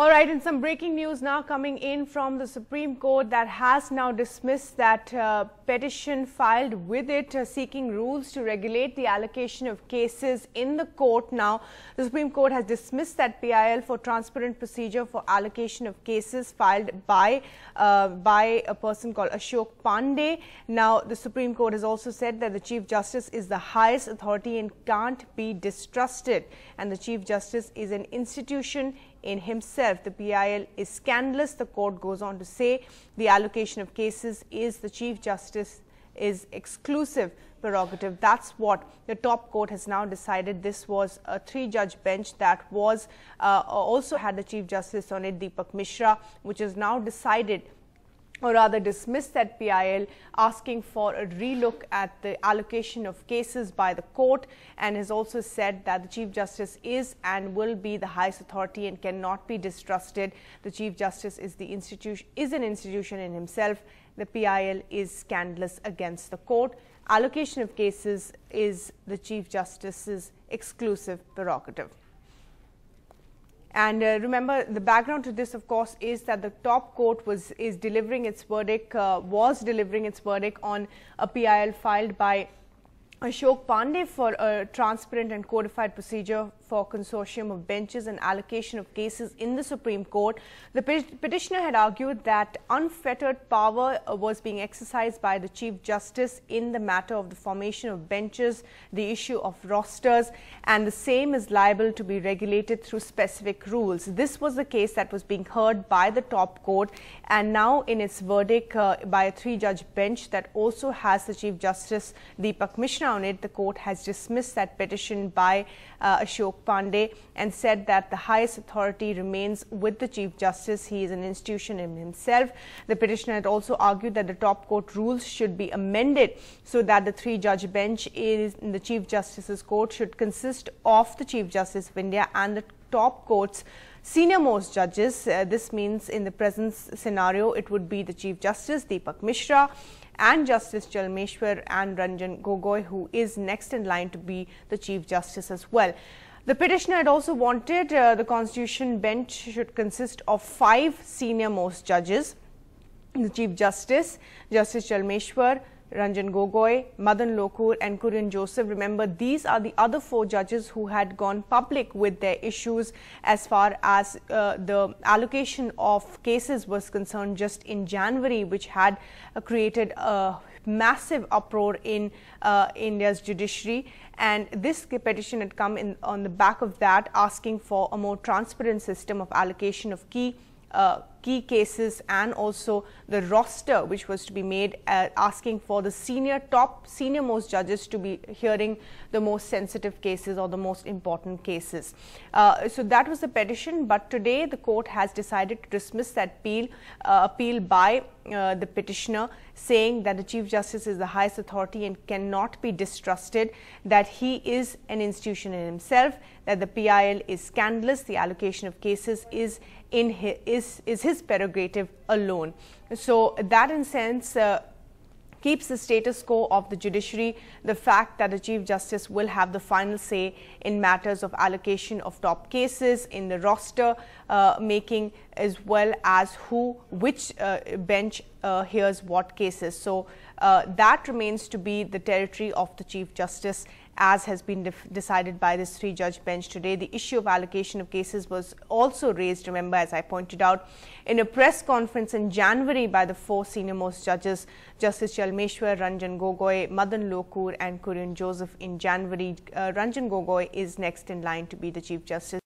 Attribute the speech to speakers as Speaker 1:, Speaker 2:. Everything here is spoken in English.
Speaker 1: All right, and some breaking news now coming in from the Supreme Court that has now dismissed that petition filed with it seeking rules to regulate the allocation of cases in the court. Now, the Supreme Court has dismissed that PIL for transparent procedure for allocation of cases filed by a person called Ashok Pandey. Now, the Supreme Court has also said that the Chief Justice is the highest authority and can't be distrusted, and the Chief Justice is an institution in himself. The PIL is scandalous. The court goes on to say the allocation of cases is the Chief Justice is exclusive prerogative. That's what the top court has now decided. This was a 3-judge bench that was also had the Chief Justice on it, Deepak Mishra, which has now decided, or rather dismissed, that PIL, asking for a relook at the allocation of cases by the court, and has also said that the Chief Justice is and will be the highest authority and cannot be distrusted. The Chief Justice is an institution in himself. The PIL is scandalous against the court. Allocation of cases is the Chief Justice's exclusive prerogative. And remember, the background to this, of course, is that the top court was delivering its verdict on a PIL filed by Ashok Pandey for a transparent and codified procedure for consortium of benches and allocation of cases in the Supreme Court. The petitioner had argued that unfettered power was being exercised by the Chief Justice in the matter of the formation of benches, the issue of rosters, and the same is liable to be regulated through specific rules. This was the case that was being heard by the top court, and now in its verdict by a 3-judge bench that also has the Chief Justice Deepak Mishra on it, the court has dismissed that petition by Ashok Pandey and said that the highest authority remains with the Chief Justice. He is an institution in himself. The petitioner had also argued that the top court rules should be amended so that the 3-judge bench in the Chief Justice's court should consist of the Chief Justice of India and the top court's senior-most judges. This means in the present scenario, it would be the Chief Justice Deepak Mishra and Justice Chalmeshwar and Ranjan Gogoi, who is next in line to be the Chief Justice as well. The petitioner had also wanted the Constitution bench should consist of 5 senior-most judges: the Chief Justice, Justice Chalmeshwar, Ranjan Gogoi, Madan Lokur and Kurian Joseph. Remember, these are the other 4 judges who had gone public with their issues as far as the allocation of cases was concerned just in January, which had created a massive uproar in India's judiciary. And this petition had come in on the back of that, asking for a more transparent system of allocation of key cases, and also the roster which was to be made, asking for the senior-most judges to be hearing the most sensitive cases or the most important cases. So that was the petition, but today the court has decided to dismiss that appeal by the petitioner, saying that the Chief Justice is the highest authority and cannot be distrusted, that he is an institution in himself, that the PIL is scandalous, the allocation of cases is his prerogative alone. So that, in sense, keeps the status quo of the judiciary, the fact that the Chief Justice will have the final say in matters of allocation of top cases, in the roster making, as well as which bench hears what cases. So that remains to be the territory of the Chief Justice, as has been decided by this 3-judge bench today. The issue of allocation of cases was also raised, remember, as I pointed out, in a press conference in January by the 4 senior-most judges, Justice Chalmeshwar, Ranjan Gogoi, Madan Lokur and Kurian Joseph in January. Ranjan Gogoi is next in line to be the Chief Justice.